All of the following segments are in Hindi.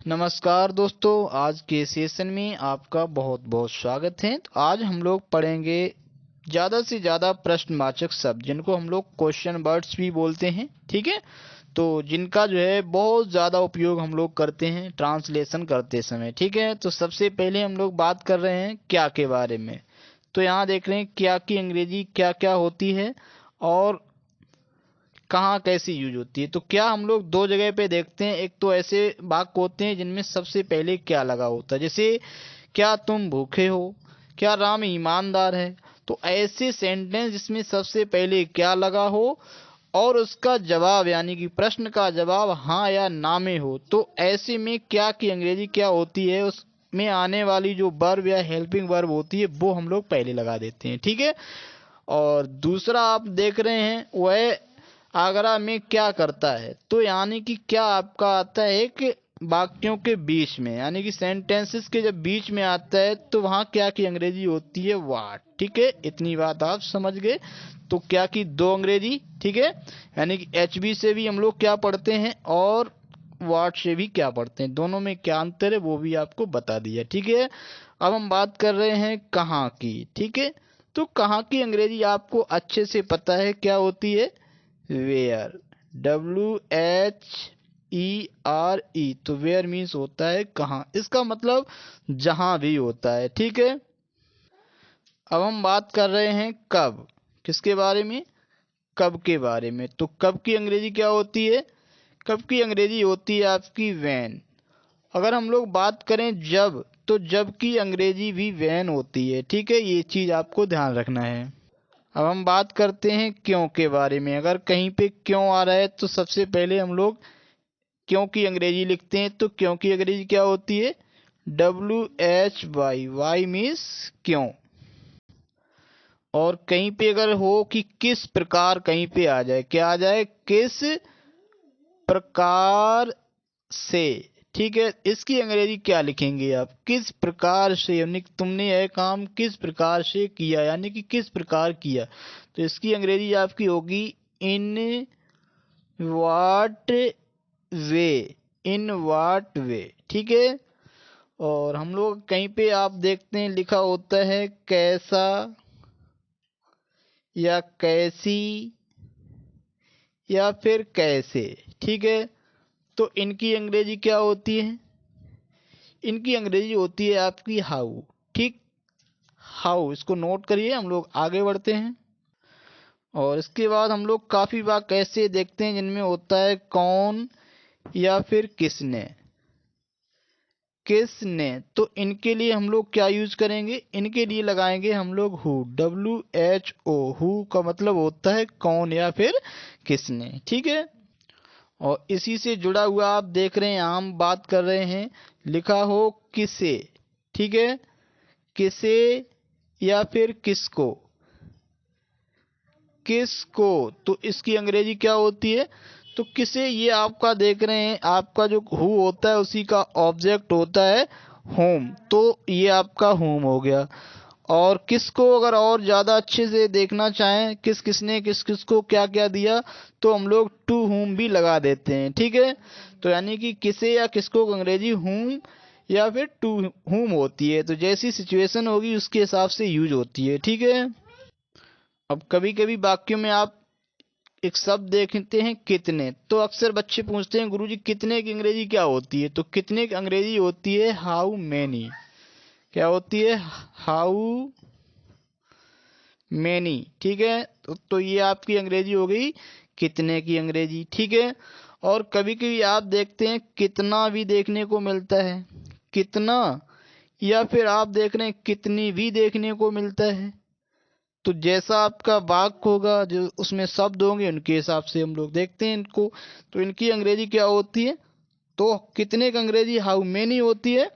नमस्कार दोस्तों, आज के सेशन में आपका बहुत बहुत स्वागत है। तो आज हम लोग पढ़ेंगे ज़्यादा से ज़्यादा प्रश्नवाचक शब्द, जिनको हम लोग क्वेश्चन वर्ड्स भी बोलते हैं। ठीक है, तो जिनका जो है बहुत ज़्यादा उपयोग हम लोग करते हैं ट्रांसलेशन करते समय। ठीक है, तो सबसे पहले हम लोग बात कर रहे हैं क्या के बारे में। तो यहाँ देख रहे हैं क्या की अंग्रेजी क्या क्या होती है और कहाँ कैसे यूज होती है। तो क्या हम लोग दो जगह पे देखते हैं। एक तो ऐसे वाक्य होते हैं जिनमें सबसे पहले क्या लगा होता है, जैसे क्या तुम भूखे हो, क्या राम ईमानदार है। तो ऐसे सेंटेंस जिसमें सबसे पहले क्या लगा हो और उसका जवाब यानी कि प्रश्न का जवाब हाँ या ना में हो, तो ऐसे में क्या की अंग्रेजी क्या होती है, उसमें आने वाली जो वर्ब या हेल्पिंग वर्ब होती है वो हम लोग पहले लगा देते हैं। ठीक है, और दूसरा आप देख रहे हैं वह आगरा में क्या करता है। तो यानी कि क्या आपका आता है एक वाक्यों के बीच में, यानी कि सेंटेंसेस के जब बीच में आता है तो वहाँ क्या की अंग्रेजी होती है वाट। ठीक है, इतनी बात आप समझ गए। तो क्या की दो अंग्रेजी, ठीक है, यानी कि एच बी से भी हम लोग क्या पढ़ते हैं और वाट से भी क्या पढ़ते हैं, दोनों में क्या अंतर है वो भी आपको बता दिया। ठीक है, अब हम बात कर रहे हैं कहाँ की। ठीक है, तो कहाँ की अंग्रेजी आपको अच्छे से पता है क्या होती है, वेयर, WHERE। तो वेयर मीन्स होता है कहाँ, इसका मतलब जहां भी होता है। ठीक है, अब हम बात कर रहे हैं कब, किसके बारे में, कब के बारे में। तो कब की अंग्रेजी क्या होती है, कब की अंग्रेजी होती है आपकी वैन। अगर हम लोग बात करें जब, तो जब की अंग्रेजी भी वैन होती है। ठीक है, ये चीज आपको ध्यान रखना है। अब हम बात करते हैं क्यों के बारे में। अगर कहीं पे क्यों आ रहा है तो सबसे पहले हम लोग क्यों की अंग्रेजी लिखते हैं। तो क्यों की अंग्रेजी क्या होती है, WHY, वाई मीन्स क्यों। और कहीं पे अगर हो कि किस प्रकार, कहीं पे आ जाए, क्या आ जाए, किस प्रकार से। ठीक है, इसकी अंग्रेजी क्या लिखेंगे आप, किस प्रकार से, यानी कि तुमने यह काम किस प्रकार से किया, यानी कि किस प्रकार किया। तो इसकी अंग्रेजी आपकी होगी इन वाट वे, इन वाट वे। ठीक है, और हम लोग कहीं पे आप देखते हैं लिखा होता है कैसा या कैसी या फिर कैसे। ठीक है, तो इनकी अंग्रेजी क्या होती है, इनकी अंग्रेजी होती है आपकी हाउ। ठीक, हाउ, इसको नोट करिए, हम लोग आगे बढ़ते हैं। और इसके बाद हम लोग काफी वाक्य ऐसे देखते हैं जिनमें होता है कौन या फिर किसने, किसने। तो इनके लिए हम लोग क्या यूज करेंगे, इनके लिए लगाएंगे हम लोग हु, WHO। हु का मतलब होता है कौन या फिर किसने। ठीक है, और इसी से जुड़ा हुआ आप देख रहे हैं, हम बात कर रहे हैं लिखा हो किसे। ठीक है, किसे या फिर किसको, किसको। तो इसकी अंग्रेजी क्या होती है, तो किसे ये आपका देख रहे हैं, आपका जो हु होता है उसी का ऑब्जेक्ट होता है होम, तो ये आपका होम हो गया। और किसको अगर और ज्यादा अच्छे से देखना चाहें, किस किसने किस किसको क्या क्या दिया, तो हम लोग टू हुम भी लगा देते हैं। ठीक है, तो यानी कि किसे या किसको अंग्रेजी हुम या फिर टू हुम होती है, तो जैसी सिचुएशन होगी उसके हिसाब से यूज होती है। ठीक है, अब कभी कभी वाक्यों में आप एक शब्द देखते हैं कितने, तो अक्सर बच्चे पूछते हैं गुरुजी कितने की अंग्रेजी क्या होती है। तो कितने की अंग्रेजी होती है हाउ मैनी, क्या होती है, हाउ मैनी। ठीक है, तो ये आपकी अंग्रेजी हो गई कितने की अंग्रेजी। ठीक है, और कभी कभी आप देखते हैं कितना भी देखने को मिलता है, कितना, या फिर आप देख रहे हैं कितनी भी देखने को मिलता है। तो जैसा आपका वाक्य होगा, जो उसमें शब्द होंगे, उनके हिसाब से हम लोग देखते हैं इनको। तो इनकी अंग्रेजी क्या होती है, तो कितने की अंग्रेजी हाउ मेनी होती है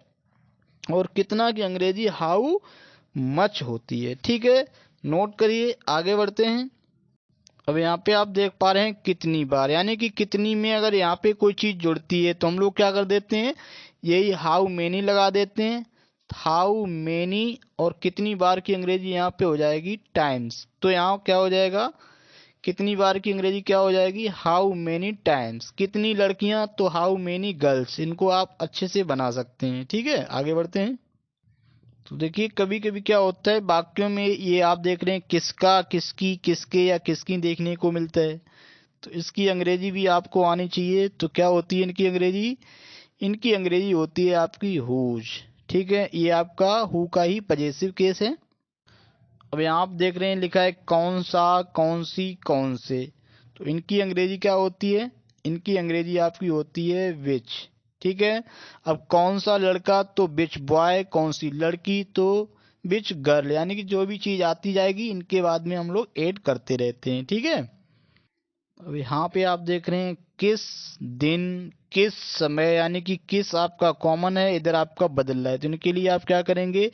और कितना की अंग्रेजी हाउ मच होती है। ठीक है, नोट करिए, आगे बढ़ते हैं। अब यहाँ पे आप देख पा रहे हैं कितनी बार, यानी कि कितनी में अगर यहाँ पे कोई चीज जुड़ती है तो हम लोग क्या कर देते हैं, यही हाउ मेनी लगा देते हैं, हाउ मेनी। और कितनी बार की अंग्रेजी यहाँ पे हो जाएगी टाइम्स। तो यहाँ क्या हो जाएगा, कितनी बार की अंग्रेजी क्या हो जाएगी, हाउ मेनी टाइम्स। कितनी लड़कियां, तो हाउ मेनी गर्ल्स। इनको आप अच्छे से बना सकते हैं। ठीक है, आगे बढ़ते हैं। तो देखिए कभी कभी क्या होता है वाक्यों में, ये आप देख रहे हैं किसका, किसकी, किसके या किसकी देखने को मिलता है। तो इसकी अंग्रेजी भी आपको आनी चाहिए। तो क्या होती है इनकी अंग्रेजी, इनकी अंग्रेजी होती है आपकी हुज। ठीक है, ये आपका हु का ही पजेसिव केस है। अब यहाँ आप देख रहे हैं लिखा है कौन सा, कौन सी, कौन से। तो इनकी अंग्रेजी क्या होती है, इनकी अंग्रेजी आपकी होती है विच। ठीक है, अब कौन सा लड़का, तो विच बॉय। कौन सी लड़की, तो विच गर्ल। यानी कि जो भी चीज आती जाएगी इनके बाद में हम लोग ऐड करते रहते हैं। ठीक है, अब यहाँ पे आप देख रहे हैं किस दिन, किस समय, यानी कि किस आपका कॉमन है, इधर आपका बदल रहा है। तो इनके लिए आप क्या करेंगे,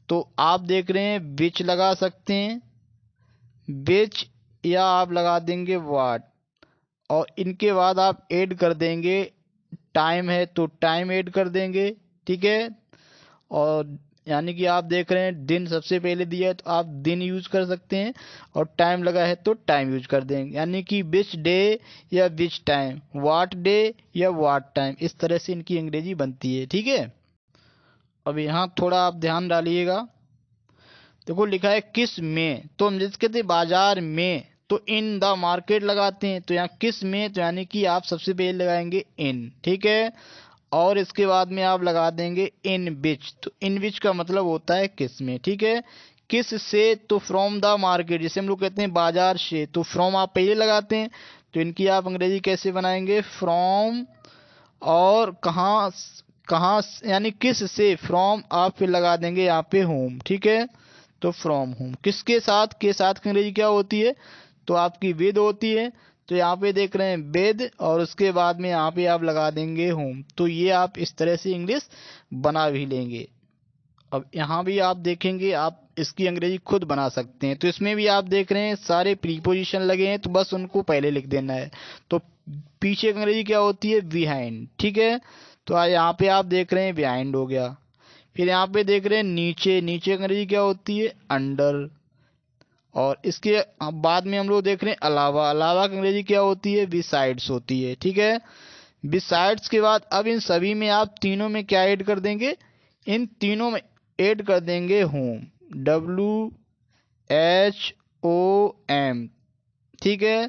तो आप देख रहे हैं विच लगा सकते हैं, विच, या आप लगा देंगे व्हाट। और इनके बाद आप ऐड कर देंगे, टाइम है तो टाइम ऐड कर देंगे। ठीक है, और यानी कि आप देख रहे हैं दिन सबसे पहले दिया है तो आप दिन यूज कर सकते हैं, और टाइम लगा है तो टाइम यूज कर देंगे। यानी कि विच डे या विच टाइम, व्हाट डे या व्हाट टाइम, इस तरह से इनकी अंग्रेजी बनती है। ठीक है, अब यहाँ थोड़ा आप ध्यान डालिएगा। देखो लिखा है किस में, तो हम जैसे कहते हैं बाजार में, तो इन द मार्केट लगाते हैं। तो यहाँ किस में, तो यानी कि आप सबसे पहले लगाएंगे इन। ठीक है, और इसके बाद में आप लगा देंगे इन विच। तो इन विच का मतलब होता है किस में। ठीक है, किस से, तो फ्रॉम द मार्केट। जैसे हम लोग कहते हैं बाजार से, तो फ्रॉम आप पहले लगाते हैं। तो इनकी आप अंग्रेजी कैसे बनाएंगे, फ्रॉम, और कहाँ, कहाँ यानी किस से, फ्रॉम आप फिर लगा देंगे यहाँ पे होम। ठीक है, तो फ्रॉम होम। किसके साथ, के साथ की अंग्रेजी क्या होती है, तो आपकी विद होती है। तो यहाँ पे देख रहे हैं विद, और उसके बाद में यहाँ पे आप लगा देंगे होम। तो ये आप इस तरह से इंग्लिश बना भी लेंगे। अब यहाँ भी आप देखेंगे, आप इसकी अंग्रेजी खुद बना सकते हैं। तो इसमें भी आप देख रहे हैं सारे प्रीपोजिशन लगे हैं, तो बस उनको पहले लिख देना है। तो पीछे की अंग्रेजी क्या होती है, बिहाइंड। ठीक है, तो यहाँ पे आप देख रहे हैं बिहाइंड हो गया। फिर यहाँ पे देख रहे हैं नीचे, नीचे की अंग्रेजी क्या होती है, अंडर। और इसके बाद में हम लोग देख रहे हैं अलावा, अलावा की अंग्रेजी क्या होती है, बिसाइड्स होती है। ठीक है, बिसाइड्स के बाद अब इन सभी में आप तीनों में क्या ऐड कर देंगे, इन तीनों में ऐड कर देंगे होम, WHOM। ठीक है,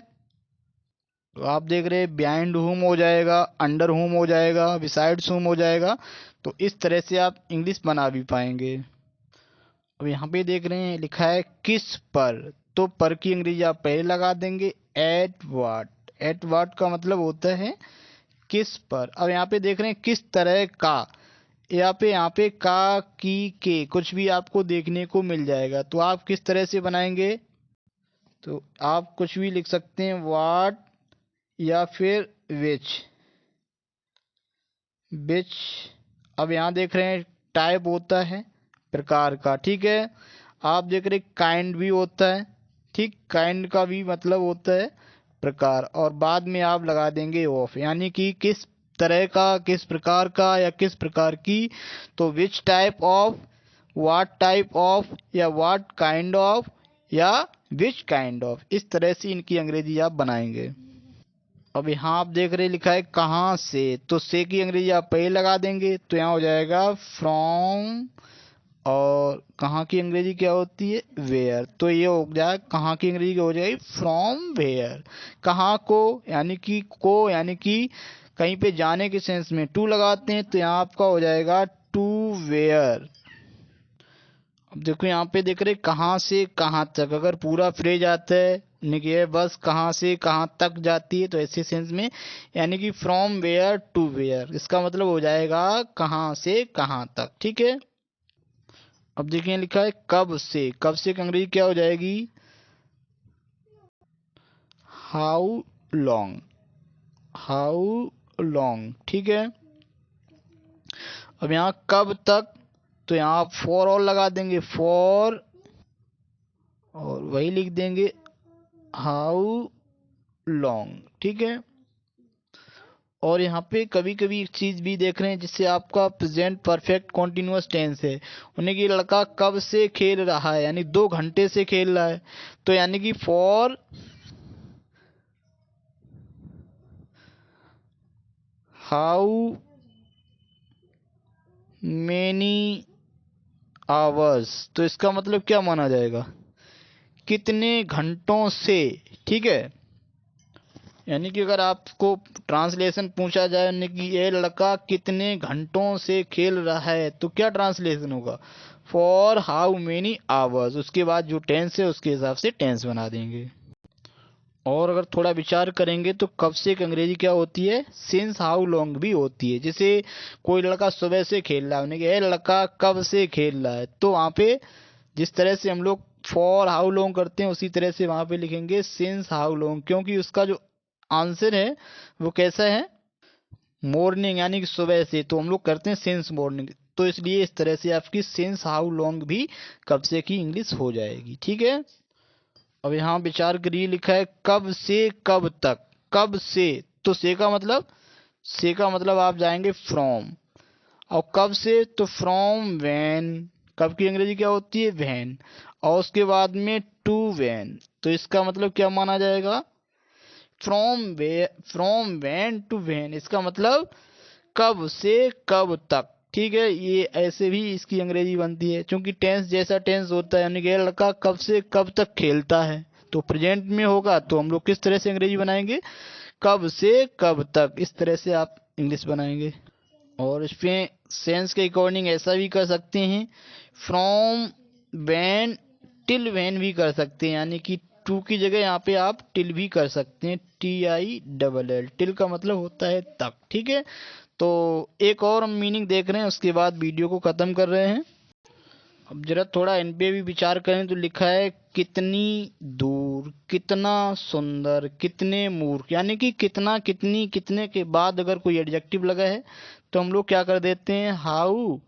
तो आप देख रहे हैं बिहाइंड होम हो जाएगा, अंडर होम हो जाएगा, बिसाइड्स होम हो जाएगा। तो इस तरह से आप इंग्लिश बना भी पाएंगे। अब यहाँ पे देख रहे हैं लिखा है किस पर, तो पर की अंग्रेजी आप पहले लगा देंगे, एट वाट। एट वाट का मतलब होता है किस पर। अब यहाँ पे देख रहे हैं किस तरह का, यहाँ पे का, की, के, कुछ भी आपको देखने को मिल जाएगा। तो आप किस तरह से बनाएंगे, तो आप कुछ भी लिख सकते हैं, वाट, या फिर विच, विच। अब यहाँ देख रहे हैं टाइप होता है प्रकार का। ठीक है, आप देख रहे काइंड भी होता है। ठीक, काइंड का भी मतलब होता है प्रकार, और बाद में आप लगा देंगे ऑफ, यानी कि किस तरह का, किस प्रकार का, या किस प्रकार की। तो which type of, what type of, या व्हाट काइंड ऑफ, या विच काइंड ऑफ। इस तरह से इनकी अंग्रेजी आप बनाएंगे। अब यहाँ आप देख रहे लिखा है कहाँ से, तो से की अंग्रेजी आप पहले लगा देंगे। तो यहाँ हो जाएगा फ्रॉम, और कहाँ की अंग्रेजी क्या होती है, वेयर। तो ये हो जाए, कहाँ की अंग्रेजी क्या हो जाएगी, फ्रॉम वेयर। कहाँ को, यानी कि कहीं पे जाने के सेंस में टू लगाते हैं। तो यहाँ आपका हो जाएगा टू वेयर। अब देखो यहाँ पे देख रहे कहाँ से कहाँ तक, अगर पूरा फ्रेज आता है यानी कि बस कहाँ से कहाँ तक जाती है, तो ऐसे सेंस में, यानी कि फ्रॉम वेयर टू वेयर, इसका मतलब हो जाएगा कहाँ से कहाँ तक। ठीक है, अब देखिए लिखा है कब से, कब से की अंग्रेजी क्या हो जाएगी, हाउ लॉन्ग, हाउ लॉन्ग। ठीक है, अब यहाँ कब तक, तो यहाँ आप फॉर और लगा देंगे, फॉर, और वही लिख देंगे हाउ लॉन्ग। ठीक है, और यहाँ पे कभी कभी एक चीज भी देख रहे हैं जिससे आपका प्रेजेंट परफेक्ट कॉन्टिन्यूअस टेंस है, उन्हें कि लड़का कब से खेल रहा है, यानी 2 घंटे से खेल रहा है। तो यानी कि फॉर हाउ मेनी आवर्स, तो इसका मतलब क्या माना जाएगा, कितने घंटों से। ठीक है, यानी कि अगर आपको ट्रांसलेशन पूछा जाए यानी कि ये लड़का कितने घंटों से खेल रहा है, तो क्या ट्रांसलेशन होगा, फॉर हाउ मेनी आवर्स, उसके बाद जो टेंस है उसके हिसाब से टेंस बना देंगे। और अगर थोड़ा विचार करेंगे तो कब से की अंग्रेजी क्या होती है, सिंस हाउ लॉन्ग भी होती है। जैसे कोई लड़का सुबह से खेल रहा है, उन्हें ये लड़का कब से खेल रहा है, तो वहाँ पे जिस तरह से हम लोग फॉर हाउ लॉन्ग करते हैं उसी तरह से वहाँ पे लिखेंगे सिंस हाउ लॉन्ग, क्योंकि उसका जो आंसर है वो कैसा है, मॉर्निंग, यानी कि सुबह से, तो हम लोग करते हैं सिंस मॉर्निंग, तो इसलिए इस तरह से आपकी सिंस हाउ लॉन्ग भी कब से की इंग्लिश हो जाएगी। ठीक है, अब यहाँ विचार करिए, लिखा है कब से कब तक, कब से, तो से का मतलब आप जाएंगे फ्रॉम, और कब से तो फ्रॉम व्हेन, कब की अंग्रेजी क्या होती है, व्हेन, और उसके बाद में टू व्हेन, तो इसका मतलब क्या माना जाएगा, फ्रॉम व्हेन टू व्हेन, इसका मतलब कब से कब तक। ठीक है, ये ऐसे भी इसकी अंग्रेजी बनती है, क्योंकि टेंस जैसा टेंस होता है, यानी कि लड़का कब से कब तक खेलता है, तो प्रेजेंट में होगा तो हम लोग किस तरह से अंग्रेजी बनाएंगे, कब से कब तक, इस तरह से आप इंग्लिश बनाएंगे। और इसमें सेंस के अकॉर्डिंग ऐसा भी कर सकते हैं, फ्रॉम व्हेन टिल व्हेन भी कर सकते हैं, यानी कि टू की जगह यहाँ पे आप टिल भी कर सकते हैं, TILL, टिल का मतलब होता है तक। ठीक है, तो एक और हम मीनिंग देख रहे हैं, उसके बाद वीडियो को खत्म कर रहे हैं। अब जरा थोड़ा इन पे भी विचार करें, तो लिखा है कितनी दूर, कितना सुंदर, कितने मूर्ख, यानी कि कितना, कितनी, कितने के बाद अगर कोई एडजेक्टिव लगा है तो हम लोग क्या कर देते हैं, हाउ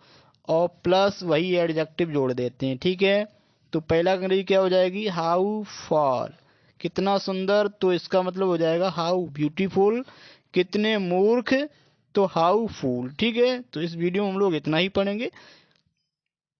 और प्लस वही एडजेक्टिव जोड़ देते हैं। ठीक है, तो पहला अंग्रेजी क्या हो जाएगी, हाउ फार, कितना सुंदर, तो इसका मतलब हो जाएगा हाउ ब्यूटीफुल, कितने मूर्ख, तो हाउ फूल। ठीक है, तो इस वीडियो में हम लोग इतना ही पढ़ेंगे।